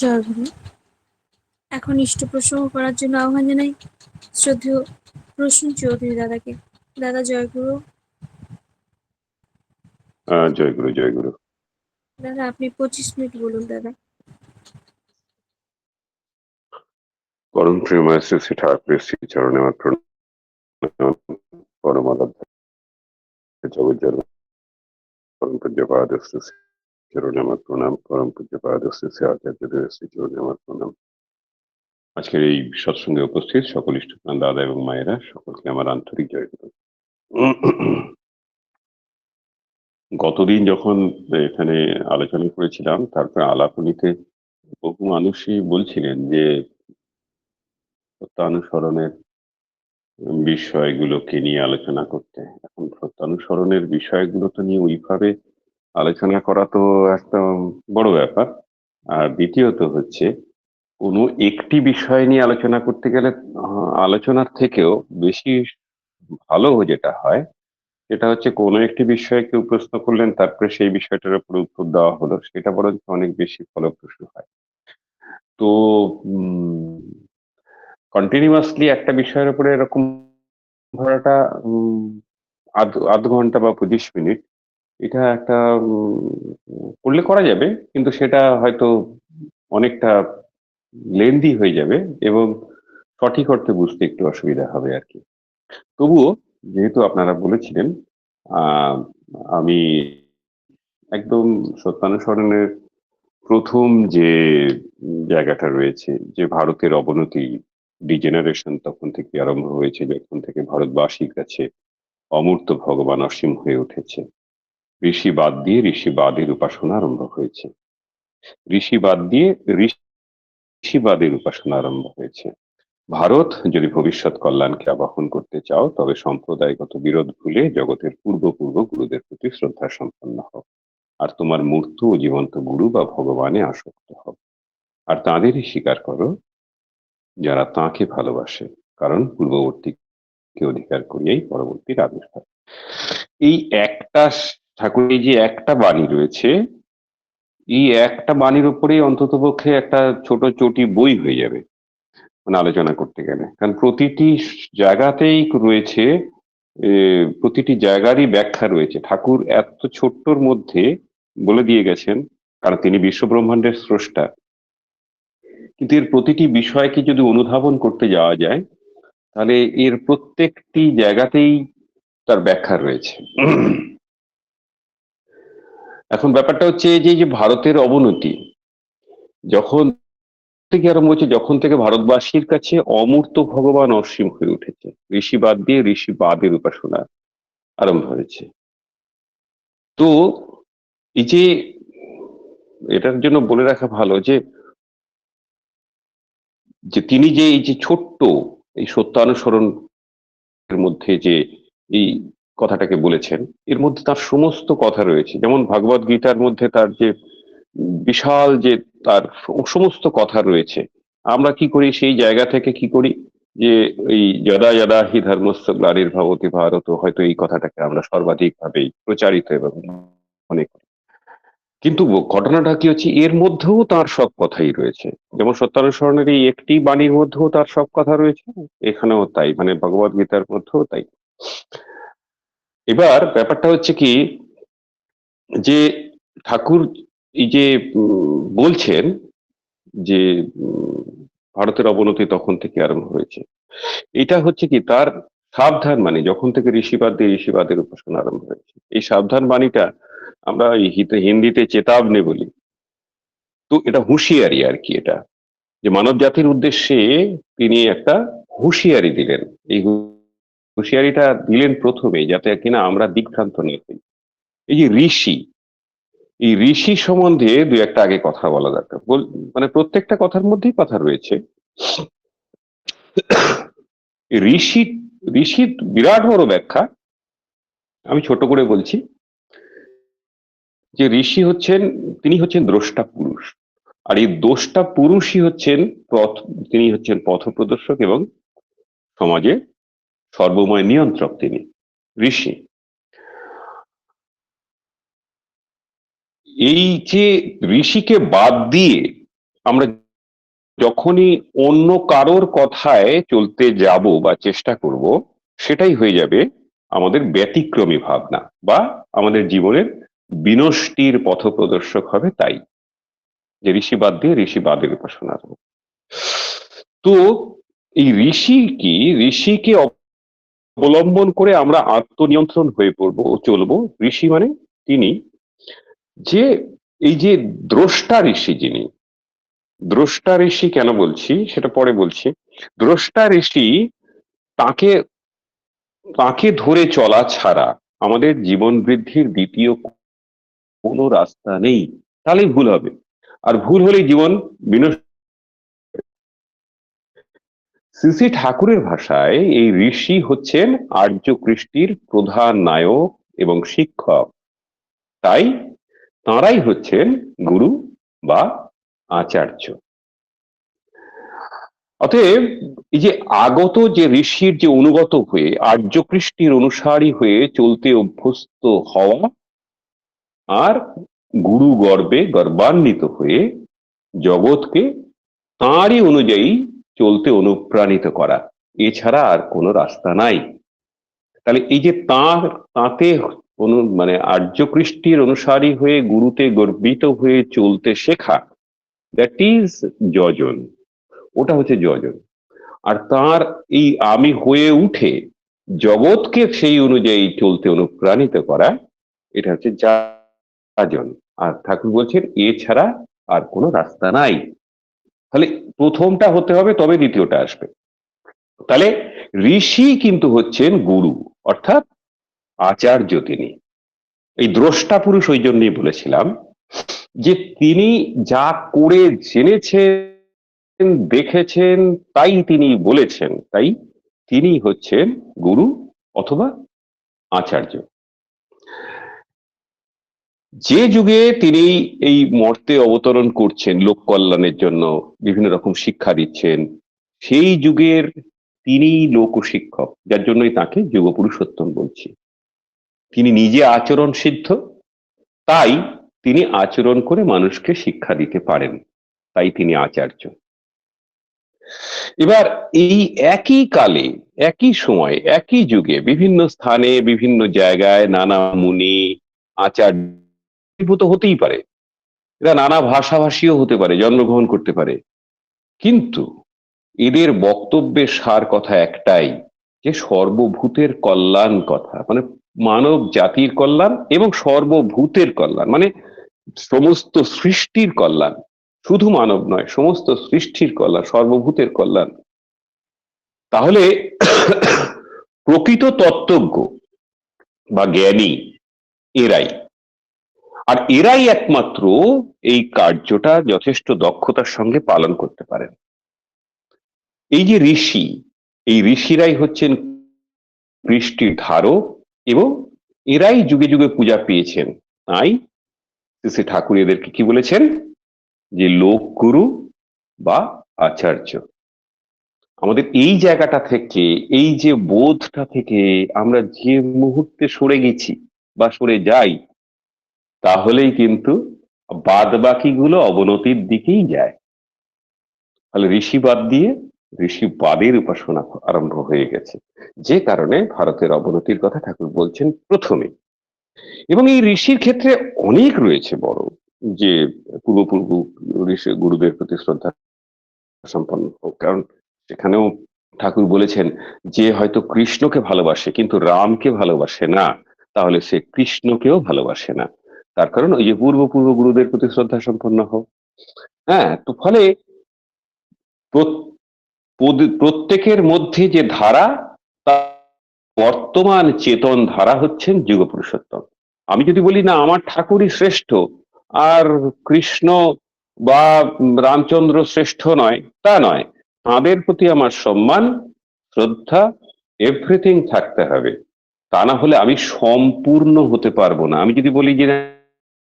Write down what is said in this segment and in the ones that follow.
জয় গুরু। এখন ইষ্ট প্রসঙ্গ করার জন্য আহ্বান জানাই শ্রদ্ধেয় প্রসূন চৌধুরী দাদাকে। দাদা জয় গুরু। জয় গুরু, জয় গুরু। দাদা আপনি 25 মিনিট বলুন দাদা। পরম প্রেমায় শ্রী শ্রী ঠাকুরের শ্রীচরণে আমার প্রণাম। পরমারাধ্য জগজ্জননী পরম পূজ্যপাদ শ্রী চরণে আমার প্রণাম। পরম পূজ্যপাদ শ্রী শ্রী আচার্যদেবের শ্রীচরণে আমার প্রণাম। আজকের এই সৎসঙ্গে উপস্থিত সকল ইষ্টপ্রাণ দাদা এবং মায়েরা, সকলকে আমার আন্তরিক জয় গুরু। গতদিন যখন এখানে আলোচনা করেছিলাম, তারপরে আলাপনীতে বহু মানুষই বলছিলেন যে সত্যানুসরণের বিষয়গুলোকে নিয়ে আলোচনা করতে। এখন সত্যানুসরণের বিষয়গুলো তো নিয়ে ওইভাবে আলোচনা করা তো একটা বড় ব্যাপার। আর দ্বিতীয়ত হচ্ছে, কোনো একটি বিষয় নিয়ে আলোচনা করতে গেলে আলোচনার থেকেও বেশি ভালো যেটা হয় সেটা হচ্ছে কোনো একটি বিষয়ে কেউ প্রশ্ন করলেন, তারপরে সেই বিষয়টার উপর উত্তর দেওয়া হলো, সেটা বরঞ্চ অনেক বেশি ফলপ্রসূ হয়। তো কন্টিনিউয়াসলি একটা বিষয়ের উপরে এরকম ধরাটা আধ ঘন্টা বা 25 মিনিট, এটা একটা করলে করা যাবে, কিন্তু সেটা হয়তো অনেকটা লেন্দি হয়ে যাবে এবং সঠিক অর্থে বুঝতে একটু অসুবিধা হবে আর কি। তবুও যেহেতু আপনারা বলেছিলেন, আমি একদম সত্যানুসরণের প্রথম যে জায়গাটা রয়েছে, যে ভারতের অবনতি, ডিজেনারেশন তখন থেকে আরম্ভ হয়েছে, যখন থেকে ভারতবাসীর কাছে অমূর্ত ভগবান অসীম হয়ে উঠেছে। ঋষি বাদ দিয়ে ঋষিবাদের উপাসনা আরম্ভ হয়েছে। ঋষি বাদ দিয়ে ঋষিবাদের উপাসনা আরম্ভ হয়েছে। ভারত যদি ভবিষ্যৎ কল্যাণকে আবাহন করতে চাও, তবে সম্প্রদায়গত বিরোধ ভুলে জগতের পূর্ব গুরুদের প্রতি শ্রদ্ধা সম্পন্ন হও, আর তোমার মূর্ত ও জীবন্ত গুরু বা ভগবানে আসক্ত হও, আর তাঁদেরই স্বীকার করো যারা তাঁকে ভালোবাসে, কারণ পূর্ববর্তীকে অধিকার করিয়াই পরবর্তীর আবির্ভাব। এই একটা ঠাকুরের যে একটা বাণী রয়েছে, এই একটা বাণীর উপরেই অন্তত পক্ষে একটা ছোট চটি বই হয়ে যাবে মানে আলোচনা করতে গেলে। কারণ প্রতিটি জায়গাতেই রয়েছে, প্রতিটি জায়গারই ব্যাখ্যা রয়েছে। ঠাকুর এত ছোট্টর মধ্যে বলে দিয়ে গেছেন, কারণ তিনি বিশ্ব ব্রহ্মাণ্ডের স্রষ্টা, কিন্তু এর প্রতিটি বিষয়কে যদি অনুধাবন করতে যাওয়া যায়, তাহলে এর প্রত্যেকটি জায়গাতেই তার ব্যাখ্যা রয়েছে। এখন ব্যাপারটা হচ্ছে যে ভারতের অবনতি যখন থেকে আরম্ভ হয়েছে, যখন থেকে ভারতবাসীর কাছে অমূর্ত ভগবান অসীম হয়ে উঠেছে, ঋষিবাদ দিয়ে ঋষিবাদের উপাসনা আরম্ভ হয়েছে। তো এই যে এটার জন্য বলে রাখা ভালো যে তিনি যে এই যে ছোট্ট এই সত্যানুসরণ এর মধ্যে যে এই কথাটাকে বলেছেন, এর মধ্যে তার সমস্ত কথা রয়েছে। যেমন ভাগবত গীতার মধ্যে তার যে বিশাল যে তার সমস্ত কথা রয়েছে, আমরা কি করি সেই জায়গা থেকে কি করি যে এই যদা যদা হি ধর্মস্য গ্লানির্ভবতি ভারত, হয়তো এই কথাটাকে আমরা সর্বাধিক ভাবে প্রচারিত এবং মনে করি। কিন্তু ঘটনাটা কি হচ্ছে, এর মধ্যেও তার সব কথাই রয়েছে। যেমন সত্যানুসরণের এই একটি বাণীর মধ্যেও তার সব কথা রয়েছে, এখানেও তাই, মানে ভগবত গীতার মধ্যেও তাই। এবার ব্যাপারটা হচ্ছে কি, যে ঠাকুর এই যে বলছেন যে ভারতের অবনতি তখন থেকে আরম্ভ হয়েছে, এটা হচ্ছে কি তার সাবধান বাণী। যখন থেকে ঋষিবাদ দিয়ে ঋষিবাদের উপাসনা আরম্ভ হয়েছে, এই সাবধান বাণীটা আমরা হিন্দিতে চেতাবনী বলি। তো এটা হুঁশিয়ারি আর কি, এটা যে মানব জাতির উদ্দেশ্যে তিনি একটা হুঁশিয়ারি দিলেন। এই হুঁশিয়ারিটা দিলেন প্রথমে, যাতে কিনা আমরা দিকভ্রান্ত না হই। এই যে ঋষি, এই ঋষি সম্বন্ধে দু একটা আগে কথা বলা দরকার। মানে প্রত্যেকটা কথার মধ্যেই কথা রয়েছে। ঋষি ঋষির বিরাট বড় ব্যাখ্যা, আমি ছোট করে বলছি যে ঋষি হচ্ছেন, তিনি হচ্ছেন দ্রষ্টা পুরুষ, আর এই দ্রষ্টা পুরুষই হচ্ছেন তিনি হচ্ছেন পথপ্রদর্শক এবং সমাজে সর্বময় নিয়ন্ত্রক। তিনি ঋষি। এই যে ঋষিকে বাদ দিয়ে আমরা যখনই অন্য কারোর কথায় চলতে যাব বা চেষ্টা করব, সেটাই হয়ে যাবে আমাদের ব্যতিক্রমী ভাবনা বা আমাদের জীবনের বিনষ্টির পথপ্রদর্শক হবে। তাই যে ঋষিবাদ দিয়ে ঋষিবাদের উপাসনা। তো এই ঋষিকে অবলম্বন করে আমরা আত্মনিয়ন্ত্রণ হয়ে পড়বো ও চলবো। ঋষি মানে তিনি যে এই যে দ্রষ্টা ঋষি, যিনি দ্রষ্টা ঋষি কেন বলছি সেটা পরে বলছি। দ্রষ্টা ঋষি, তাকে তাকে ধরে চলা ছাড়া আমাদের জীবন বৃদ্ধির দ্বিতীয় কোনো রাস্তা নেই। তাহলেই ভুল হবে, আর ভুল হলেই জীবন বিনষ্ট। শ্রী শ্রী ঠাকুরের ভাষায় এই ঋষি হচ্ছেন আর্য কৃষ্টির প্রধান নায়ক এবং শিক্ষক। তাই তাঁরাই হচ্ছেন গুরু বা আচার্য। অতএব এই যে আগত যে ঋষির যে অনুগত হয়ে আর্য কৃষ্টির অনুসারী হয়ে চলতে অভ্যস্ত হওয়া, আর গুরু গর্বে গর্বান্বিত হয়ে জগৎকে তাঁরই অনুযায়ী চলতে অনুপ্রাণিত করা, এছাড়া আর কোনো রাস্তা নাই। তাহলে এই যে তাঁতে মানে আর্য কৃষ্টির অনুসারী হয়ে গুরুতে গর্বিত হয়ে চলতে শেখা, দ্যাট ইজ যজন, ওটা হচ্ছে যজন। আর তার এই আমি হয়ে উঠে জগৎকে সেই অনুযায়ী চলতে অনুপ্রাণিত করা, এটা হচ্ছে যাজন। আর ঠাকুর বলছেন এছাড়া আর কোনো রাস্তা নাই। তাহলে প্রথমটা হতে হবে, তবে দ্বিতীয়টা আসবে। তাহলে ঋষি কিন্তু হচ্ছেন গুরু, অর্থাৎ আচার্য। তিনি এই দ্রষ্টা পুরুষ, ওই জন্যই বলেছিলাম যে তিনি যা করে জেনেছেন, দেখেছেন, তাই তিনি বলেছেন। তাই তিনি হচ্ছেন গুরু অথবা আচার্য। যে যুগে তিনি এই মর্তে অবতরণ করছেন, লোক কল্যাণের জন্য বিভিন্ন রকম শিক্ষা দিচ্ছেন, সেই যুগের তিনি লোক শিক্ষক, যার জন্যই তাকে যুগ পুরুষোত্তম বলছি। তিনি নিজে আচরণ সিদ্ধ, তাই তিনি আচরণ করে মানুষকে শিক্ষা দিতে পারেন, তাই তিনি আচার্য। এবার এই একই কালে, একই সময়, একই যুগে বিভিন্ন স্থানে বিভিন্ন জায়গায় নানা মুনি আচার্য হতেই পারে, এরা নানা ভাষাভাষীও হতে পারে, জন্মগ্রহণ করতে পারে, কিন্তু এদের বক্তব্যের সার কথা একটাই, যে সর্বভূতের কল্যাণ কথা, মানে মানব জাতির কল্যাণ এবং সর্বভূতের কল্যাণ, মানে সমস্ত সৃষ্টির কল্যাণ, শুধু মানব নয়, সমস্ত সৃষ্টির কল্যাণ, সর্বভূতের কল্যাণ। তাহলে প্রকৃত তত্ত্বজ্ঞ বা জ্ঞানী এরাই, আর এরাই একমাত্র এই কার্যটা যথেষ্ট দক্ষতার সঙ্গে পালন করতে পারেন। এই যে ঋষি, এই ঋষিরাই হচ্ছেন কৃষ্টির ধারক, এবং এরাই যুগে যুগে পূজা পেয়েছেন। তাই শ্রী ঠাকুর এদেরকে কি বলেছেন, যে লোকগুরু বা আচার্য। আমাদের এই জায়গাটা থেকে, এই যে বোধটা থেকে আমরা যে মুহূর্তে সরে গেছি বা সরে যাই, তাহলেই কিন্তু বাদ বাকিগুলো অবনতির দিকেই যায়। তাহলে ঋষিবাদ দিয়ে ঋষিবাদের উপাসনা আরম্ভ হয়ে গেছে, যে কারণে ভারতের অবনতির কথা ঠাকুর বলছেন প্রথমে। এবং এই ঋষির ক্ষেত্রে অনেক রয়েছে বড়, যে পূর্বপূর্ব ঋষি গুরুদের প্রতি শ্রদ্ধা সম্পন্ন হোক। কারণ সেখানেও ঠাকুর বলেছেন যে হয়তো কৃষ্ণকে ভালোবাসে কিন্তু রামকে ভালোবাসে না, তাহলে সে কৃষ্ণকেও ভালোবাসে না। তার কারণ ওই যে পূর্ব গুরুদের প্রতি শ্রদ্ধা সম্পন্ন হোক। হ্যাঁ, তো ফলে প্রত্যেকের মধ্যে যে ধারা, তা বর্তমান চেতন ধারা হচ্ছেন যুগ পুরুষোত্তম। আমি যদি বলি না আমার ঠাকুরই শ্রেষ্ঠ আর কৃষ্ণ বা রামচন্দ্র শ্রেষ্ঠ নয়, তা নয়। তাঁদের প্রতি আমার সম্মান, শ্রদ্ধা, এভরিথিং থাকতে হবে। তা না হলে আমি সম্পূর্ণ হতে পারবো না। আমি যদি বলি যে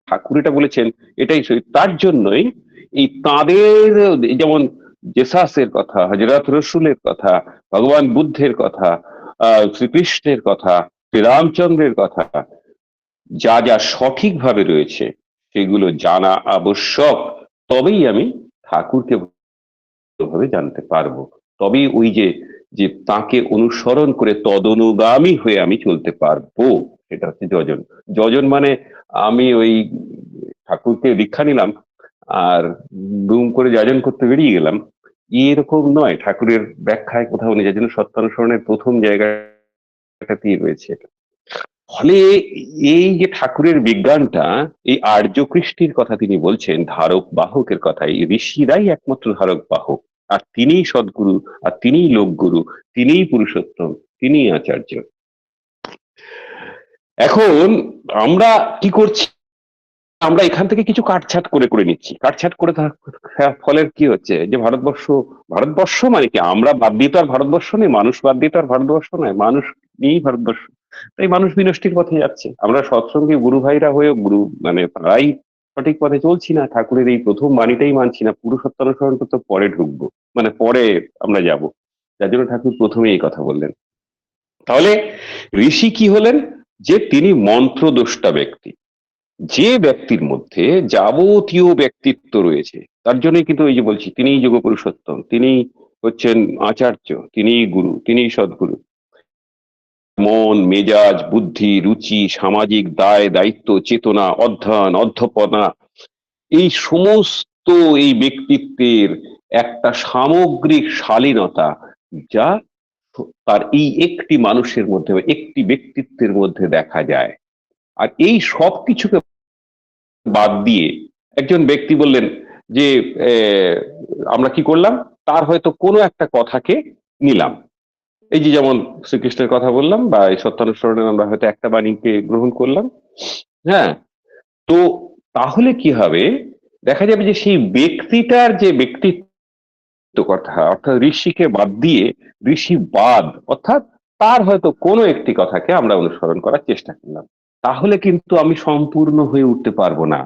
ঠাকুর এটা বলেছেন এটাই সই, তার জন্যই এই তাঁদের, যেমন জেসাসের কথা, হযরত রসুলের কথা, ভগবান বুদ্ধের কথা, শ্রীকৃষ্ণের কথা, শ্রীরামচন্দ্রের কথা, যা যা সঠিকভাবে রয়েছে সেগুলো জানা আবশ্যক। তবেই আমি ঠাকুরকে ভাবে জানতে পারবো। তবে ওই যে যে তাকে অনুসরণ করে তদনুগামী হয়ে আমি চলতে পারবো, সেটা হচ্ছে যজন। যজন মানে আমি ওই ঠাকুরকে দীক্ষা নিলাম আর দুম করে যাজন করতে বেরিয়ে গেলাম, এরকম নয়। ঠাকুরের ব্যাখ্যায় কোথাও নেই, যার জন্য সত্যানুসরণের প্রথম জায়গাটাতেই রয়েছে। ফলে এই যে ঠাকুরের বিজ্ঞানটা, এই আর্য কৃষ্টির কথা তিনি বলছেন, ধারক বাহকের কথা, এই ঋষিরাই একমাত্র ধারক বাহক, আর তিনিই সদ্গুরু, আর তিনিই লোকগুরু, তিনিই পুরুষোত্তম, তিনিই আচার্য। এখন আমরা কি করছি, আমরা এখান থেকে কিছু কাটছাট করে করে নিচ্ছি। কাটছাট করে ফলের কি হচ্ছে, যে ভারতবর্ষ, ভারতবর্ষ মানে কি, আমরা বাদ দিয়ে তো আর ভারতবর্ষ নেই, মানুষ বাদ দিয়ে তো আর ভারতবর্ষ নয়, মানুষ নিয়েই ভারতবর্ষ। তাই মানুষ বিনষ্টির পথে যাচ্ছে। আমরা সৎসঙ্গে গুরু ভাইরা হয়েও গুরু মানে তারাই সঠিক পথে চলছি না, ঠাকুরের এই প্রথম বাণীটাই মানছি না, পুরো সত্যানুসরণ করতে পরে ঢুকবো, মানে পরে আমরা যাব। যার জন্য ঠাকুর প্রথমে এই কথা বললেন। তাহলে ঋষি কি হলেন, যে তিনি মন্ত্রদ্রষ্টা ব্যক্তি। যে ব্যক্তির মধ্যে যাবতীয় ব্যক্তিত্ব রয়েছে, তার জন্যই কিন্তু এই যে বলছি, তিনিই যোগ পুরুষোত্তম, তিনি হচ্ছেন আচার্য, তিনিই গুরু, তিনিই সদ্গুরু। মন, মেজাজ, বুদ্ধি, রুচি, সামাজিক দায় দায়িত্ব, চেতনা, অধ্যয়ন, অধ্যপনা, এই সমস্ত এই ব্যক্তিত্বের একটা সামগ্রিক শালীনতা, যা তার এই একটি মানুষের মধ্যে, একটি ব্যক্তিত্বের মধ্যে দেখা যায়। আর এই সব কিছুকে বাদ দিয়ে একজন ব্যক্তি বললেন যে আমরা কি করলাম, তার হয়তো কোনো একটা কথাকে নিলাম, এই যে যেমন শ্রীকৃষ্ণের কথা বললাম, বা এই সত্যানুসরণে আমরা হয়তো একটা বাণীকে গ্রহণ করলাম। হ্যাঁ, তো তাহলে কি হবে, দেখা যাবে যে সেই ব্যক্তিটার যে ব্যক্তিত্ব কথা, অর্থাৎ ঋষিকে বাদ দিয়ে ঋষিবাদ, অর্থাৎ তার হয়তো কোনো একটি কথাকে আমরা অনুসরণ করার চেষ্টা করলাম, তাহলে কিন্তু আমি সম্পূর্ণ হয়ে উঠতে পারবো না।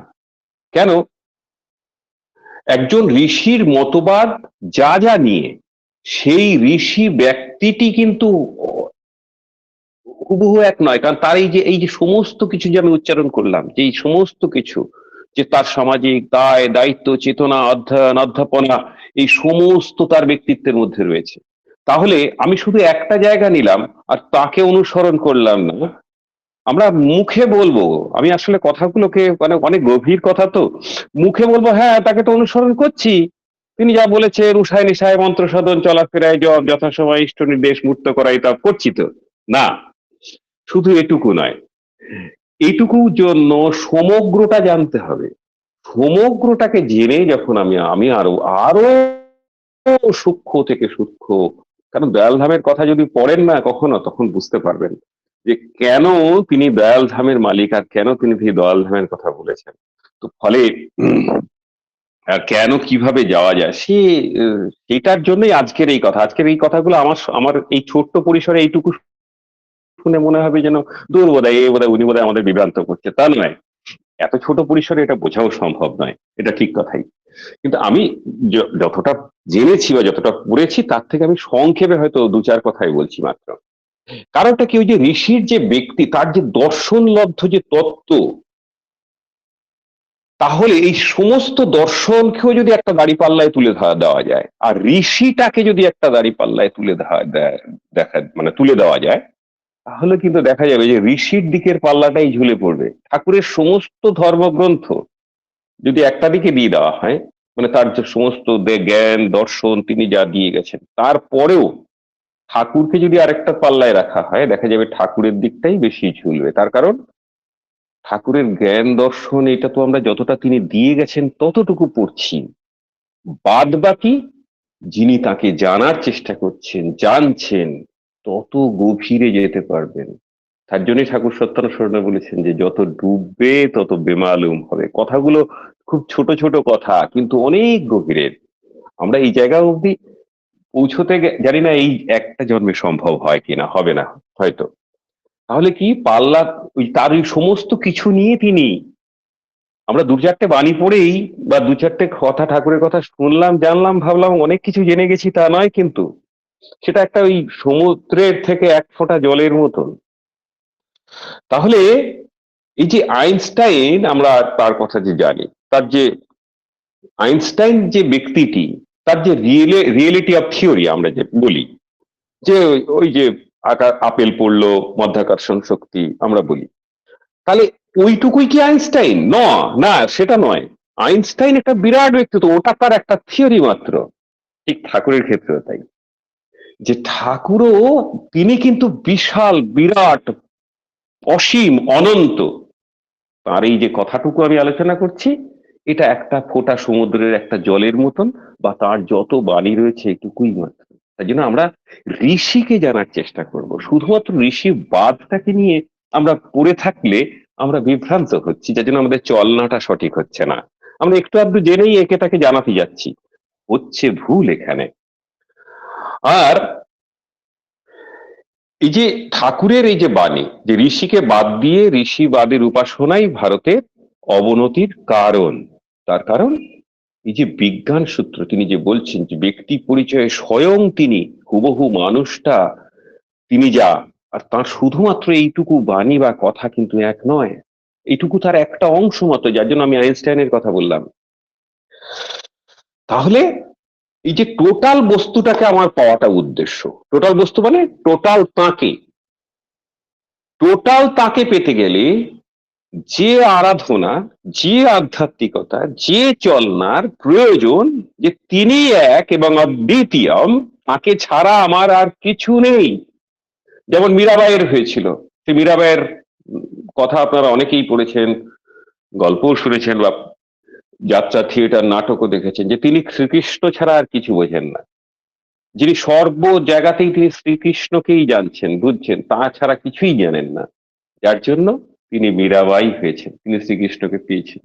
কেন, একজন ঋষির মতবাদ যা যা নিয়ে, সেই ঋষি ব্যক্তিটি কিন্তু হুবহু এক নয়। কারণ তার এই যে সমস্ত কিছু যে আমি উচ্চারণ করলাম, যে এই সমস্ত কিছু, যে তার সামাজিক দায় দায়িত্ব, চেতনা, অধ্যয়ন, অধ্যাপনা, এই সমস্ত তার ব্যক্তিত্বের মধ্যে রয়েছে। তাহলে আমি শুধু একটা জায়গা নিলাম আর তাকে অনুসরণ করলাম না। আমরা মুখে বলবো, আমি আসলে কথাগুলোকে মানে অনেক গভীর কথা, তো মুখে বলবো হ্যাঁ তাকে তো অনুসরণ করছি, তিনি যা বলেছে রুষায় নিশায় মন্ত্র সাধন, চলাফেরায় জব, যথাসময় ইষ্ট নির্দেশ, মূর্ত করাই তা করছি তো না। শুধু এটুকু নয়, এইটুকু জন্য সমগ্রটা জানতে হবে। সমগ্রটাকে জেনে যখন আমি আমি আরো আরো সূক্ষ্ম থেকে সূক্ষ্ম, কারণ দয়াল ধামের কথা যদি পড়েন না কখনো, তখন বুঝতে পারবেন যে কেন তিনি দয়াল ধামের মালিক, আর কেন তিনি দয়াল ধামের কথা বলেছেন। তো ফলে আর কেন কিভাবে যাওয়া যায়, সেটার জন্যই আজকের এই কথা। আজকের এই কথাগুলো আমার আমার এই ছোট্ট পরিসরে এইটুকু শুনে মনে হবে যেন দূর বোধহয় এ বোধহয় উনি বোধহয় আমাদের বিভ্রান্ত করছে, তা নয়। এত ছোট পরিসরে এটা বোঝাও সম্ভব নয়, এটা ঠিক কথাই। কিন্তু আমি যতটা জেনেছি বা যতটা পড়েছি, তার থেকে আমি সংক্ষেপে হয়তো দু চার কথাই বলছি মাত্র। কারণটা কি, ওই যে ঋষির যে ব্যক্তি, তার যে দর্শনলব্ধ যে তত্ত্ব, তাহলে এই সমস্ত দর্শনকেও যদি একটা দাঁড়িপাল্লায় তুলে দেওয়া যায়, আর ঋষিটাকে যদি একটা দাঁড়িপাল্লায় তুলে দেওয়া যায়, তাহলে কিন্তু দেখা যাবে যে ঋষির দিকের পাল্লাটাই ঝুলে পড়বে। ঠাকুরের সমস্ত ধর্মগ্রন্থ যদি একটা দিকে দিয়ে দেওয়া হয়, মানে তার যে সমস্ত জ্ঞান দর্শন তিনি যা দিয়ে গেছেন, তারপরেও ঠাকুরকে যদি আরেকটা পাল্লায় রাখা হয়, দেখা যাবে ঠাকুরের দিকটাই বেশি ঝুলবে। তার কারণ ঠাকুরের জ্ঞান দর্শন, এটা তো আমরা যতটা তিনি দিয়ে গেছেন ততটুকু পড়ছি, বাদ বাকি যিনি তাকে জানার চেষ্টা করছেন, জানছেন, তত গভীরে যেতে পারবেন। তার জন্যই ঠাকুর সত্যানুসরণে বলেছেন যে যত ডুববে তত বেমালুম হবে। কথাগুলো খুব ছোট ছোট কথা, কিন্তু অনেক গভীরের। আমরা এই জায়গা অবধি পৌঁছতে জানি না এই একটা জন্মে সম্ভব হয় কিনা, হবে না হয়তো। তাহলে কি পাল্লা, ওই তার ওই সমস্ত কিছু নিয়ে তিনি, আমরা দু চারটে বাণী পড়েই বা দু চারটে কথা ঠাকুরের কথা শুনলাম, জানলাম, ভাবলাম অনেক কিছু জেনে গেছি, তা নয় কিন্তু। সেটা একটা ওই সমুদ্রের থেকে এক ফোঁটা জলের মতন। তাহলে এই যে আইনস্টাইন, আমরা তার কথা যে জানি, তার যে আইনস্টাইন যে ব্যক্তিটি, তার যে রিয়েলিটি অফ থিওরি আমরা যে বলি, যে ওই যে আপেল পড়লো, মধ্যাকর্ষণ শক্তি আমরা বলি, তাহলে ওইটুকুই কি আইনস্টাইন? না, সেটা নয়। আইনস্টাইন একটা বিরাট ব্যক্তিত্ব, ওটা তার একটা থিওরি মাত্র। ঠিক ঠাকুরের ক্ষেত্রেও তাই, যে ঠাকুরও তিনি কিন্তু বিশাল, বিরাট, অসীম, অনন্ত। তার এই যে কথাটুকু আমি আলোচনা করছি, এটা একটা ফোঁটা সমুদ্রের একটা জলের মতন, বা তার যত বাণী রয়েছে এটুকুই মাত্র। তাই জন্য আমরা ঋষিকে জানার চেষ্টা করব। শুধুমাত্র ঋষি বাদটাকে নিয়ে আমরা পড়ে থাকলে আমরা বিভ্রান্ত হচ্ছি, যার জন্য আমাদের চলনাটা সঠিক হচ্ছে না। আমরা একটু আধটু জেনেই একে তাকে জানাতে যাচ্ছি, হচ্ছে ভুল এখানে। আর এই যে ঠাকুরের এই যে বাণী, যে ঋষিকে বাদ দিয়ে ঋষিবাদের উপাসনাই ভারতের অবনতির কারণ। তার কারণ এই যে বিজ্ঞান সূত্র তিনি যে বলছেন, যে ব্যক্তি পরিচয়ে স্বয়ং তিনি হুবহু মানুষটা তিনি যা, আর তার শুধুমাত্র এইটুকু বাণী বা কথা কিন্তু এক নয়, এইটুকু তার একটা অংশ মাত্র, যার জন্য আমি আইনস্টাইনের কথা বললাম। তাহলে এই যে টোটাল বস্তুটাকে আমার পাওয়াটা উদ্দেশ্য। টোটাল বস্তু মানে টোটাল তাকে পেতে গেলে যে আরাধনা, যে আধ্যাত্মিকতা, যে চলনার প্রয়োজন, যে তিনি এক এবং অদ্বিতীয়ম, তাকে ছাড়া আমার আর কিছু নেই। যেমন মীরাবাইয়ের হয়েছিল, সে মীরাবাইয়ের কথা আপনারা অনেকেই পড়েছেন, গল্পও শুনেছেন, বা যাত্রা, থিয়েটার, নাটকও দেখেছেন, যে তিনি শ্রীকৃষ্ণ ছাড়া আর কিছু বোঝেন না। যিনি সর্ব জায়গাতেই তিনি শ্রীকৃষ্ণকেই জানছেন, বুঝছেন, তাছাড়া কিছুই জানেন না। যার জন্য তিনি মীরাবাই হয়েছেন, তিনি শ্রীকৃষ্ণকে পেয়েছেন।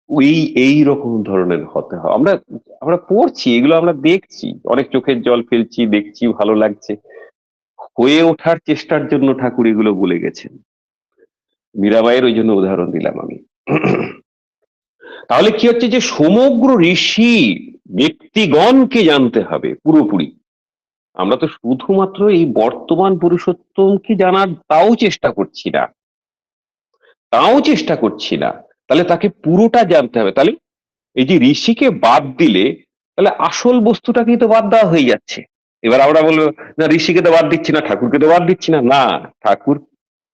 ওই এই রকম ধরনের হতে হয়। আমরা আমরা পড়ছি এগুলো, আমরা দেখছি, অনেক চোখের জল ফেলছি, দেখছি, ভালো লাগছে। হয়ে ওঠার চেষ্টার জন্য ঠাকুর এগুলো বলে গেছেন। মীরাবাইয়ের ওই জন্য উদাহরণ দিলাম আমি। তাহলে কি হচ্ছে, যে সমগ্র ঋষি ব্যক্তিগণকে জানতে হবে পুরোপুরি। আমরা তো শুধুমাত্র এই বর্তমান পুরুষোত্তমকে জানার তাও চেষ্টা করছি না। তাহলে তাকে পুরোটা জানতে হবে। তাহলে এই যে ঋষিকে বাদ দিলে, তাহলে আসল বস্তুটাকেই তো বাদ দেওয়া হয়ে যাচ্ছে। এবার আমরা বলবো, না ঋষিকে তো বাদ দিচ্ছি না, ঠাকুরকে তো বাদ দিচ্ছি না। না,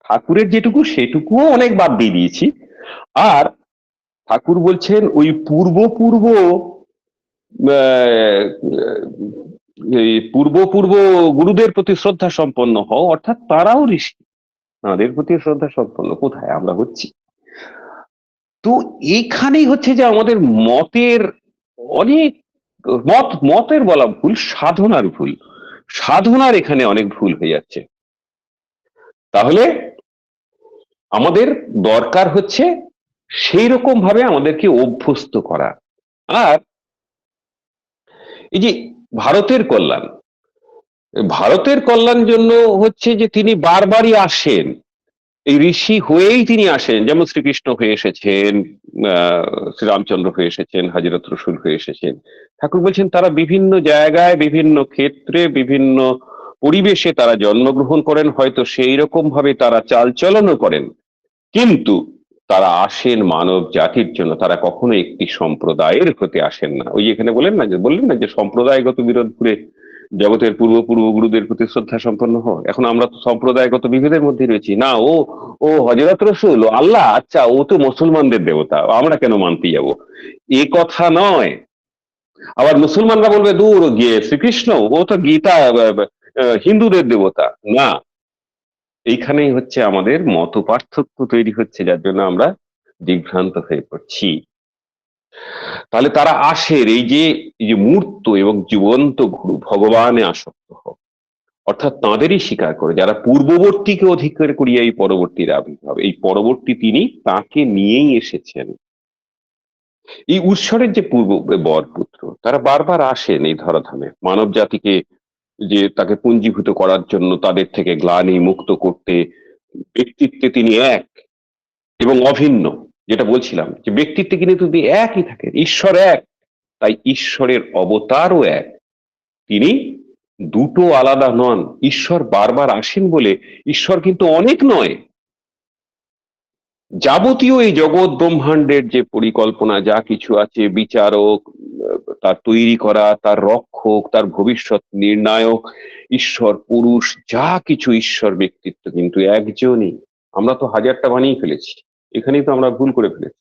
ঠাকুরের যেটুকু সেটুকুও অনেক বাদ দিয়ে দিয়েছি। আর ঠাকুর বলছেন ওই পূর্ব পূর্ব আহ, এই পূর্ব পূর্ব গুরুদের প্রতি শ্রদ্ধা সম্পন্ন হও, অর্থাৎ তারাও ঋষি, তাদের প্রতি শ্রদ্ধা সম্পন্ন কোথায় আমরা হচ্ছি। তো এইখানেই হচ্ছে যে আমাদের মতের অনেক, মতের বলা ভুল, সাধনার এখানে অনেক ভুল হয়ে যাচ্ছে। তাহলে আমাদের দরকার হচ্ছে সেই রকম ভাবে আমাদেরকে অভ্যস্ত করা। আর এই যে ভারতের কল্যাণ, ভারতের কল্যাণ জন্য হচ্ছে যে তিনি বারবারই আসেন, এই ঋষি হয়েই তিনি আসেন। যেমন শ্রীকৃষ্ণ হয়ে এসেছেন, শ্রীরামচন্দ্র হয়ে এসেছেন, হযরত রসুল হয়ে এসেছেন। ঠাকুর বলছেন তারা বিভিন্ন জায়গায়, বিভিন্ন ক্ষেত্রে, বিভিন্ন পরিবেশে তারা জন্মগ্রহণ করেন, হয়তো সেই রকম ভাবে তারা চালচলনও করেন, কিন্তু তারা আসেন মানব জাতির জন্য। তারা কখনো একটি সম্প্রদায়ের হতে আসেন না। ওই এখানে বললেন না যে সম্প্রদায়গত বিরোধ করে জগতের পূর্ব পূর্ব গুরুদের প্রতি শ্রদ্ধা সম্পন্ন হয়। এখন আমরা তো সম্প্রদায়গত বিভেদের মধ্যে রয়েছি। না, ও ও হযরত রসুল, ও আল্লাহ, আচ্ছা ও তো মুসলমানদের দেবতা, আমরা কেন মানতে যাব, এ কথা নয়। আবার মুসলমানরা বলবে দূর গিয়ে শ্রীকৃষ্ণ, ও তো গীতা হিন্দুদের দেবতা। না, এইখানেই হচ্ছে আমাদের মত পার্থক্য তৈরি হচ্ছে, যার জন্য আমরা দিগ্ভ্রান্ত হয়ে পড়ছি। তাহলে তারা আসের এই যে মূর্ত এবং জীবন্ত গুরু ভগবানে আসক্ত হোক, অর্থাৎ তাঁদেরই স্বীকার করে, যারা পূর্ববর্তীকে অধিকার করিয়া এই পরবর্তীর আবির্ভাব, এই পরবর্তী তিনি তাকে নিয়েই এসেছেন। এই ঈশ্বরের যে পূর্ব বরপুত্র, তারা বারবার আসেন এই ধরাধামে মানব জাতিকে, যে তাকে পুঞ্জীভূত করার জন্য, তাদের থেকে গ্লানি মুক্ত করতে। ব্যক্তিত্বে তিনি এক এবং অভিন্ন, যেটা বলছিলাম, যে ব্যক্তিত্বে কিন্তু তিনি একই থাকেন, ঈশ্বর এক, তাই ঈশ্বরের অবতারও এক। তিনি দুটো আলাদা নন। ঈশ্বর বারবার আসেন বলে ঈশ্বর কিন্তু অনেক নয়। যাবতীয় এই জগৎ ব্রহ্মাণ্ডের যে পরিকল্পনা যা কিছু আছে, বিচারক, তার তৈরি করা, তার রক্ষক, তার ভবিষ্যৎ নির্ণায়ক, ঈশ্বর পুরুষ, যা কিছু ঈশ্বর ব্যক্তিত্ব কিন্তু একজনই। আমরা তো হাজারটা বানিয়ে ফেলেছি, এখানেই তো আমরা ভুল করে ফেলেছি।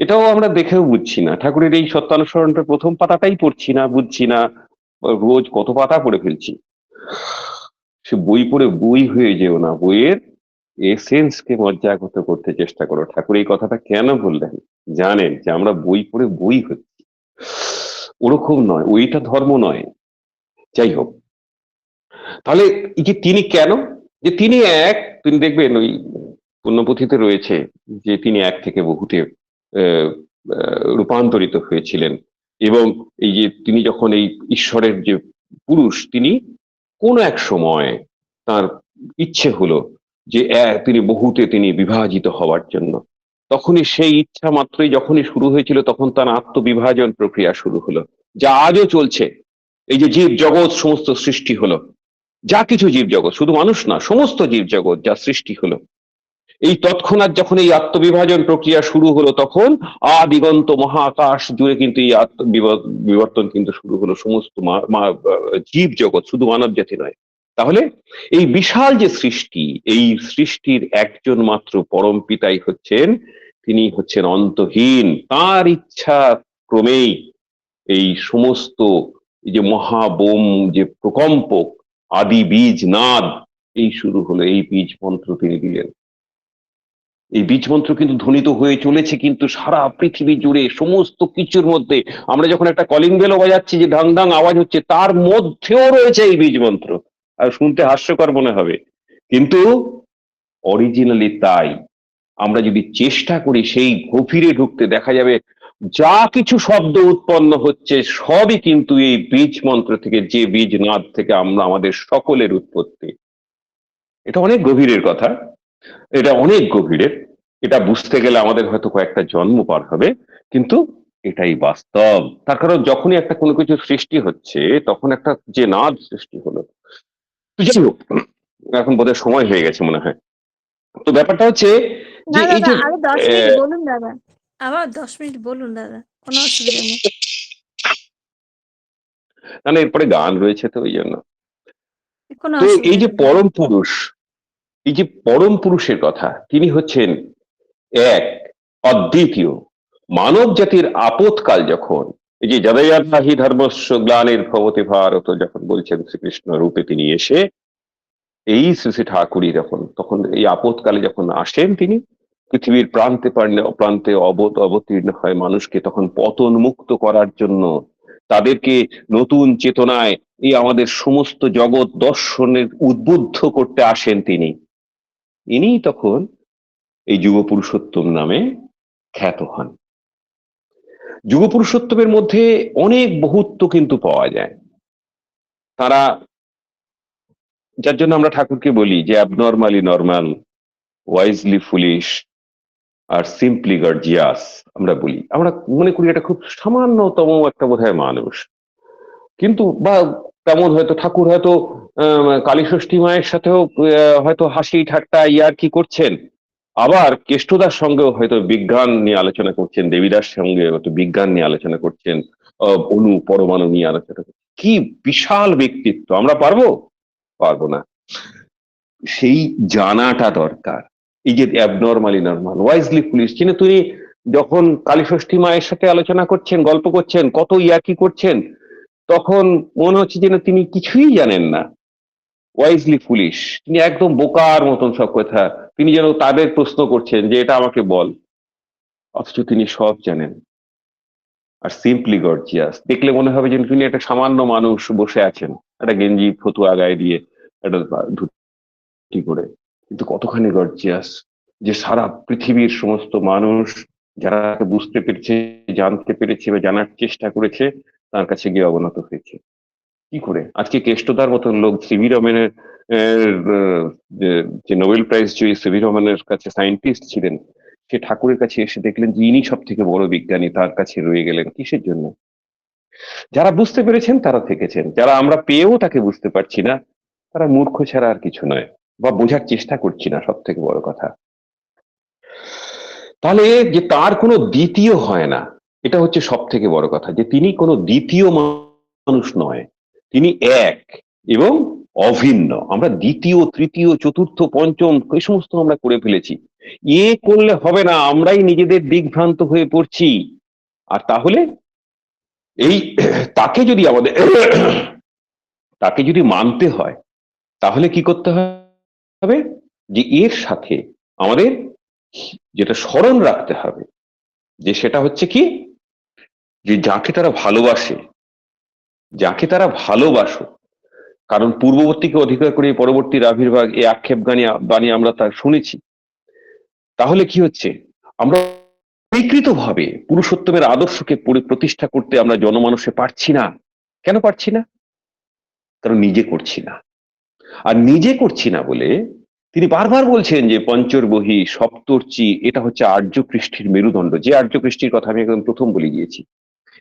এটাও আমরা দেখেও বুঝছি না, ঠাকুরের এই সত্যানুসরণটা প্রথম পাতাটাই পড়ছি না, বুঝছি না, রোজ কত পাতা পড়ে ফেলছি। সে বই পড়ে বই হয়ে যেও না, বইয়ের এসেন্স কে মজ্জাগত করতে চেষ্টা করো। ঠাকুর এই কথাটা কেন বললেন? জানেন যে আমরা বই পড়ে বই হচ্ছি, ওরকম নয়, ওইটা ধর্ম নয়। যাই হোক, তাহলে এই যে তিনি কেন, যে তিনি এক, তিনি দেখবেন ওই পুণ্যপুঁথিতে রয়েছে যে তিনি এক থেকে বহুতে আহ, রূপান্তরিত হয়েছিলেন, এবং এই যে তিনি যখন এই ঈশ্বরের যে পুরুষ, তিনি কোন এক সময় তার ইচ্ছে হলো যে তিনি বহুতে তিনি বিভাজিত হওয়ার জন্য, তখনই সেই ইচ্ছা মাত্রই যখনই শুরু হয়েছিল তখন তার আত্মবিভাজন প্রক্রিয়া শুরু হলো, যা আজও চলছে। এই যে জীব জগৎ সমস্ত সৃষ্টি হলো, যা কিছু জীব জগৎ, শুধু মানুষ না, সমস্ত জীব জগৎ যা সৃষ্টি হলো, এই তৎক্ষণাৎ যখন এই আত্মবিভাজন প্রক্রিয়া শুরু হলো তখন আদিগন্ত মহাকাশ জুড়ে কিন্তু এই বিবর্তন কিন্তু শুরু হলো, সমস্ত জীব জগৎ, শুধু মানব জাতি নয়। তাহলে এই বিশাল যে সৃষ্টি, এই সৃষ্টির একজন মাত্র পরম পিতাই হচ্ছেন, তিনি হচ্ছেন অন্তহীন। তার ইচ্ছা ক্রমেই এই সমস্ত এই যে মহাবোম, যে প্রকম্পক, আদি বীজ নাদ, এই শুরু হলো, এই বীজ মন্ত্র তিনি দিলেন। এই বীজ মন্ত্র কিন্তু ধ্বনিত হয়ে চলেছে কিন্তু সারা পৃথিবী জুড়ে, সমস্ত কিছুর মধ্যে। আমরা যখন একটা কলিং বেলও বাজাচ্ছি যে ঢাং ঢাং আওয়াজ হচ্ছে, তার মধ্যেও রয়েছে এই বীজ মন্ত্র। আর শুনতে হাস্যকর মনে হবে, কিন্তু অরিজিনালি তাই। আমরা যদি চেষ্টা করি সেই গভীরে ঢুকতে, দেখা যাবে যা কিছু শব্দ উৎপন্ন হচ্ছে সবই কিন্তু এই বীজ মন্ত্র থেকে, যে বীজ নাদ থেকে আমরা আমাদের সকলের উৎপত্তি। এটা অনেক গভীরের কথা, এটা অনেক গভীরের। এটা বুঝতে গেলে আমাদের হয়তো কয়েকটা জন্ম পার হবে, কিন্তু এটাই বাস্তব। তার কারণ যখনই একটা কোনো কিছু সৃষ্টি হচ্ছে তখন একটা যে নাদ সৃষ্টি হলো। তো যাই হোক, এখন বোধহয় সময় হয়ে গেছে মনে হয়। তো ব্যাপারটা হচ্ছে না যে এই দাদা, যে আরো 10 মিনিট বলুন দাদা, আবার 10 মিনিট বলুন দাদা, কোনো অসুবিধা নেই। না না, এরপরে গান রয়েছে তো ওই জন্য। কোনো তো এই অসুবিধা যে নেই দাদা। পরম পুরুষ, এই যে পরম পুরুষের কথা, তিনি হচ্ছেন এক, অদ্বিতীয়। মানব জাতির আপদকাল যখন, এই যে যদয়াহি ধর্মস্য গ্লানির ভবতি ভারত যখন বলছেন শ্রীকৃষ্ণ রূপে তিনি এসে, এই শ্রী শ্রী ঠাকুরই যখন তখন এই আপদকালে যখন আসেন, তিনি পৃথিবীর প্রান্তে প্রান্তে অবতীর্ণ হয় মানুষকে তখন পতন মুক্ত করার জন্য, তাদেরকে নতুন চেতনায় এই আমাদের সমস্ত জগৎ দর্শনের উদ্বুদ্ধ করতে আসেন তিনি। ইনি তখন এই যুগ পুরুষোত্তম নামে খ্যাত হন। যুগ পুরুষোত্তমের মধ্যে অনেক বহুত্ব কিন্তু পাওয়া যায়। তারা, যার জন্য আমরা ঠাকুরকে বলি যে অ্যাবনর্মালি নর্মাল, ওয়াইজলি ফুলিশ, আর সিম্পলি গর্জিয়াস। আমরা বলি, আমরা মনে করি এটা খুব সামান্যতম একটা বোধহয় মানুষ, কিন্তু বা তেমন হয়তো ঠাকুর হয়তো কালী ষষ্ঠী মায়ের সাথেও হয়তো হাসি ঠাট্টা ইয়ার কি করছেন, আবার কেষ্টদার সঙ্গেও হয়তো বিজ্ঞান নিয়ে আলোচনা করছেন, দেবীদার সঙ্গে হয়তো বিজ্ঞান নিয়ে আলোচনা করছেন, অণু পরমাণু নিয়ে আলোচনা করছেন। কি বিশাল ব্যক্তিত্ব! আমরা পারবো? পারবো না। সেই জানাটা দরকার। এই যে অ্যাবনর্মালি নর্মাল, ওয়াইজলি ফুলিশ, কিন্তু তিনি যখন কালী ষষ্ঠী মায়ের সাথে আলোচনা করছেন, গল্প করছেন, কত ইয়াকি করছেন, তখন মনে হচ্ছে যেন তিনি কিছুই জানেন না। ওয়াইজলি ফুলিশ, তিনি একদম বোকার মতন সব কথা, তিনি যেন তাদের প্রশ্ন করছেন যে এটা আমাকে বল, অথচ তিনি সব জানেন। আর সিম্পলি গর্জিয়াস, দেখলে মনে হবে যে তিনি একটা সামান্য মানুষ বসে আছেন, একটা গেঞ্জি ফতুয়া গায়ে দিয়ে, একটা ধুতি করে, কিন্তু কতখানি গর্জিয়াস, যে সারা পৃথিবীর সমস্ত মানুষ যারা বুঝতে পেরেছে, জানতে পেরেছে বা জানার চেষ্টা করেছে, তার কাছে গিয়ে অবনত হয়েছে। কি করে আজকে কেষ্টদার মতন লোক, সিভি রমনের যে নোবেল প্রাইজ জয়ী সিভি রমনের কাছে সায়েন্টিস্ট ছিলেন, সে ঠাকুরের কাছে এসে দেখলেন যে ইনি সব থেকে বড় বিজ্ঞানী, তার কাছে রয়ে গেলেন কিসের জন্য? যারা বুঝতে পেরেছেন তারা থেকেছেন, যারা আমরা পেয়েও তাকে বুঝতে পারছি না, তারা মূর্খ ছাড়া আর কিছু নয়, বা বোঝার চেষ্টা করছি না, সব থেকে বড় কথা। তাহলে যে তার কোনো দ্বিতীয় হয় না, এটা হচ্ছে সব থেকে বড় কথা, যে তিনি কোনো দ্বিতীয় মানুষ নয়, তিনি এক এবং অভিন্ন। আমরা দ্বিতীয়, তৃতীয়, চতুর্থ, পঞ্চম এই সমস্ত আমরা করে ফেলেছি। করলে হবে না, আমরাই নিজেদের দিগ্ভ্রান্ত হয়ে পড়ছি। আর তাহলে এই তাকে যদি আমাদের তাকে যদি মানতে হয়, তাহলে কি করতে হবে, যে এর সাথে আমাদের যেটা স্মরণ রাখতে হবে, যে সেটা হচ্ছে কি, যে যাকে তারা ভালোবাসে, যাকে তারা ভালোবাসো, কারণ পূর্ববর্তীকে অধিকার করে পরবর্তীর আবির্ভাব, এই আক্ষেপ বাণী আমরা তা শুনেছি। তাহলে কি হচ্ছে, আমরা বিকৃত ভাবে পুরুষোত্তমের আদর্শকে প্রতিষ্ঠা করতে আমরা জনমানসে পারছি না। কেন পারছি না? কারণ নিজে করছি না। আর নিজে করছি না বলে তিনি বারবার বলছেন যে পঞ্চরবহি, সপ্তর্চি, এটা হচ্ছে আর্য কৃষ্টির মেরুদণ্ড। যে আর্য কৃষ্টির কথা আমি একদম প্রথম বলে গিয়েছি,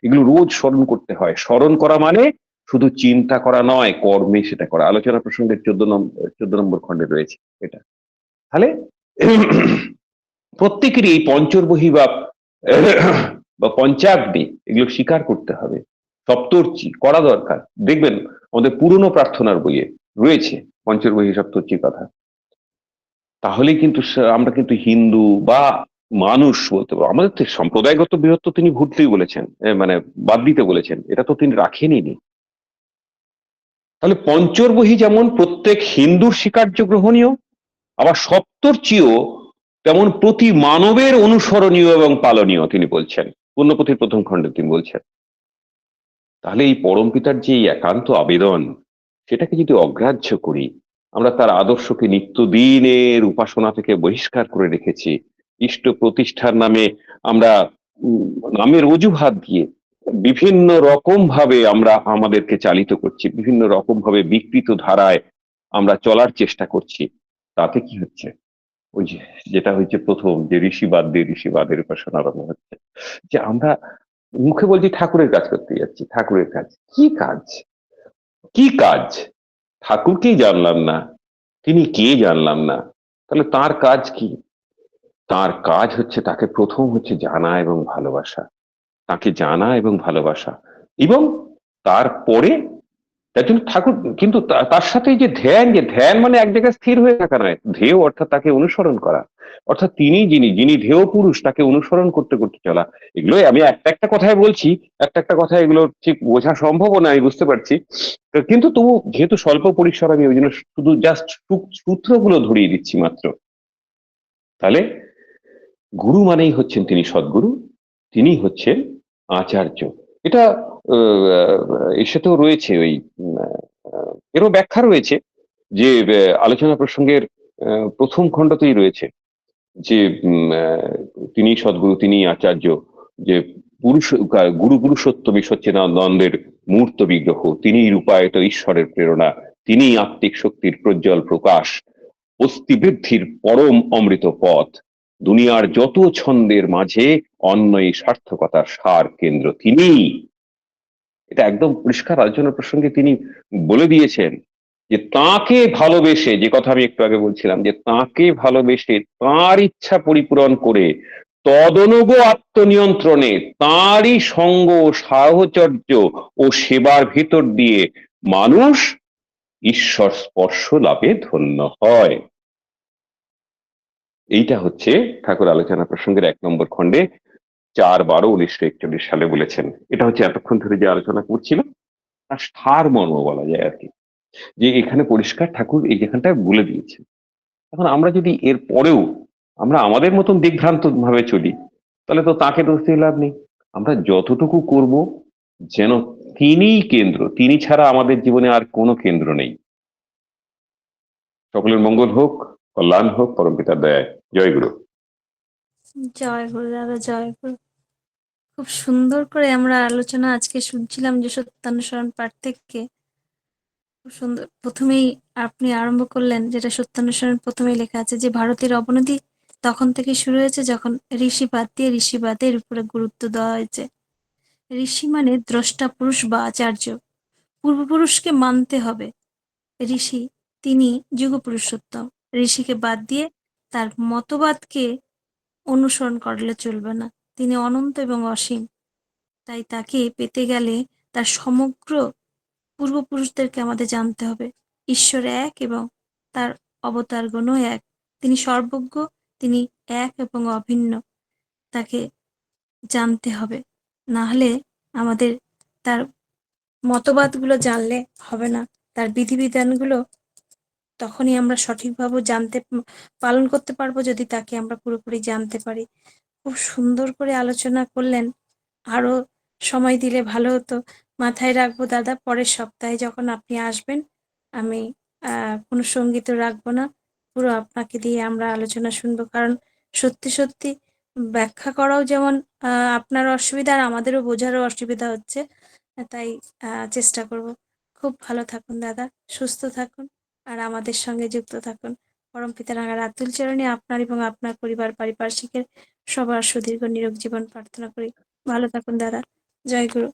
এগুলো রোজ স্মরণ করতে হয়। স্মরণ করা মানে শুধু চিন্তা করা নয়, কর্মে সেটা করা। আলোচনা প্রসঙ্গের 14 নম্বর খণ্ডে রয়েছে এটা। তাহলে প্রত্যেকেরই এই পঞ্চরবহি বা পঞ্চাগ্নি এগুলো স্বীকার করতে হবে। সপ্তর্চি করা দরকার। দেখবেন আমাদের পুরনো প্রার্থনার বইয়ে রয়েছে পঞ্চরবহি সপ্তর্চির কথা। তাহলে কিন্তু আমরা কিন্তু হিন্দু বা মানুষ বলতে পারবো। আমাদের তো সম্প্রদায়গত বৃহত্ব তিনি ভুলতেই বলেছেন, মানে বাদ দিতে বলেছেন, এটা তো তিনি রাখেনই। তাহলে পঞ্চরবহি যেমন প্রত্যেক হিন্দুর স্বীকার্য গ্রহণীয়, আবার সপ্তর্চিও তেমন প্রতি মানবের অনুসরণীয় এবং পালনীয় তিনি বলছেন। পুণ্যপুথির প্রথম খণ্ডে তিনি বলছেন। তাহলে এই পরম পিতার যে একান্ত আবেদন, সেটাকে যদি অগ্রাহ্য করি, আমরা তার আদর্শকে নিত্যদিনের উপাসনা থেকে বহিষ্কার করে রেখেছি, ইষ্ট প্রতিষ্ঠার নামে আমরা নামের অজুহাত দিয়ে বিভিন্ন রকম ভাবে আমরা আমাদেরকে চালিত করছি, বিভিন্ন রকম ভাবে বিকৃত ধারায় আমরা চলার চেষ্টা করছি। তাতে কি হচ্ছে, ওই যেটা হচ্ছে প্রথম, যে ঋষিবাদ দিয়ে ঋষিবাদের উপাসনা আরম্ভ হচ্ছে, যে আমরা মুখে বলছি ঠাকুরের কাজ করতে যাচ্ছি। ঠাকুরের কাজ কি কাজ? কি কাজ? ঠাকুরকেই জানলাম না, তিনি কে জানলাম না। তাহলে তার কাজ কি? তার কাজ হচ্ছে তাকে প্রথম হচ্ছে জানা এবং ভালোবাসা, তাকে জানা এবং ভালোবাসা, এবং তারপরে তার জন্য ঠাকুর কিন্তু তার সাথে যে ধ্যান, যে ধ্যান মানে এক জায়গায় স্থির হয়ে থাকা নয়, ধ্যেয় অর্থাৎ তাকে অনুসরণ করা, অর্থাৎ তিনি যিনি ধ্যেয় পুরুষ, তাকে অনুসরণ করতে করতে চলা। এগুলো আমি একটা একটা কথায় বলছি, একটা একটা কথা এগুলো ঠিক বোঝা সম্ভব না, আমি বুঝতে পারছি, কিন্তু তবু যেহেতু স্বল্প পরিসর, আমি ওই জন্য শুধু জাস্ট সূত্রগুলো ধরিয়ে দিচ্ছি মাত্র। তাহলে গুরু মানেই হচ্ছেন তিনি সদ্গুরু, তিনি হচ্ছেন আচার্য। এটা এর সাথেও রয়েছে ওই এরও ব্যাখ্যা রয়েছে, যে আলোচনা প্রসঙ্গের প্রথম খণ্ডতেই রয়েছে যে তিনি সদ্গুরু, তিনি আচার্য, যে পুরুষ গুরু পুরুষোত্তমী সচ্চিদানন্দের মূর্ত বিগ্রহ, তিনি রূপায়িত ঈশ্বরের প্রেরণা, তিনি আত্মিক শক্তির প্রজ্জ্বল প্রকাশ, অস্থি বৃদ্ধির পরম অমৃত পথ, দুনিয়ার যত ছন্দের মাঝে অন্যই সার্থকতার সার কেন্দ্র তিনি। এটা একদম পরিষ্কার আলোচনা প্রসঙ্গে তিনি বলে দিয়েছেন, যে তাকে ভালোবেসে, যে কথা আমি একটু আগে বলছিলাম, যে তাকে ভালোবেসে তার ইচ্ছা পরিপূরণ করে তদনুগ আত্মনিয়ন্ত্রণে তাঁরই সঙ্গ, সাহচর্য ও সেবার ভিতর দিয়ে মানুষ ঈশ্বর স্পর্শ লাভে ধন্য হয়। এইটা হচ্ছে ঠাকুর আলোচনা প্রসঙ্গের 1 নম্বর খণ্ডে 4/12/1941 সালে বলেছেন। এটা হচ্ছে এতক্ষণ ধরে যে আলোচনা করছিলাম তার সার মর্ম বলা যায় আর কি, যে এখানে পরিষ্কার ঠাকুর এই যেখানটায় বলে দিয়েছেন। এখন আমরা যদি এর পরেও আমরা আমাদের মতন দিগ্ভ্রান্ত ভাবে চলি, তাহলে তো তাকে দোষ দিয়ে লাভ নেই। আমরা যতটুকু করব যেন তিনিই কেন্দ্র, তিনি ছাড়া আমাদের জীবনে আর কোনো কেন্দ্র নেই। সকলের মঙ্গল হোক, কল্যাণ হোক পরম পিতার দয়ায়। জয় গুরু। জয় গুরু দাদা, জয় গুরু। খুব সুন্দর করে আমরা আলোচনা আজকে শুনছিলাম যে সত্যানুসরণ পাঠ থেকে। খুব সুন্দর। প্রথমেই আপনি আরম্ভ করলেন, যেটা সত্যানুসরণ প্রথমেই লেখা আছে, যে ভারতের অবনতি তখন থেকে শুরু হয়েছে যখন ঋষিবাদ দিয়ে ঋষিবাদের উপরে গুরুত্ব দেওয়া হয়েছে। ঋষি মানে দ্রষ্টা পুরুষ বা আচার্য। পূর্বপুরুষকে মানতে হবে। ঋষি তিনি যুগ পুরুষোত্তম। ঋষিকে বাদ দিয়ে তার মতবাদকে অনুসরণ করলে চলবে না। তিনি অনন্ত এবং অসীম। তাই তাকে পেতে গেলে তার সমগ্র পূর্বপুরুষদেরকে আমাদের জানতে হবে। ঈশ্বর এক এবং তার অবতারগণও এক। তিনি সর্বজ্ঞ, তিনি এক এবং অভিন্ন। তাকে জানতে হবে। না হলে আমাদের তার মতবাদগুলো জানলে হবে না। তার বিধিবিধানগুলো তখনই আমরা সঠিকভাবে পালন করতে পারবো যদি তাকে আমরা পুরোপুরি জানতে পারি। খুব সুন্দর করে আলোচনা করলেন। আরো সময় দিলে ভালো হতো। মাথায় রাখবো দাদা, পরের সপ্তাহে যখন আপনি আসবেন আমি কোনো সঙ্গীতও রাখবো না। পুরো আপনাকে দিয়ে আমরা আলোচনা শুনবো। কারণ সত্যি, সত্যি ব্যাখ্যা করাও যেমন আপনার অসুবিধা আর আমাদেরও বোঝারও অসুবিধা হচ্ছে। তাই চেষ্টা করব। খুব ভালো থাকুন দাদা, সুস্থ থাকুন আর আমাদের সঙ্গে যুক্ত থাকুন। পরমপিতা রাঙার আতুল চরণে আপনার এবং আপনার পরিবার পারিপার্শ্বিকের সবার সুদীর্ঘ নিরোগ জীবন প্রার্থনা করি। ভালো থাকুন দাদা। জয় গুরু।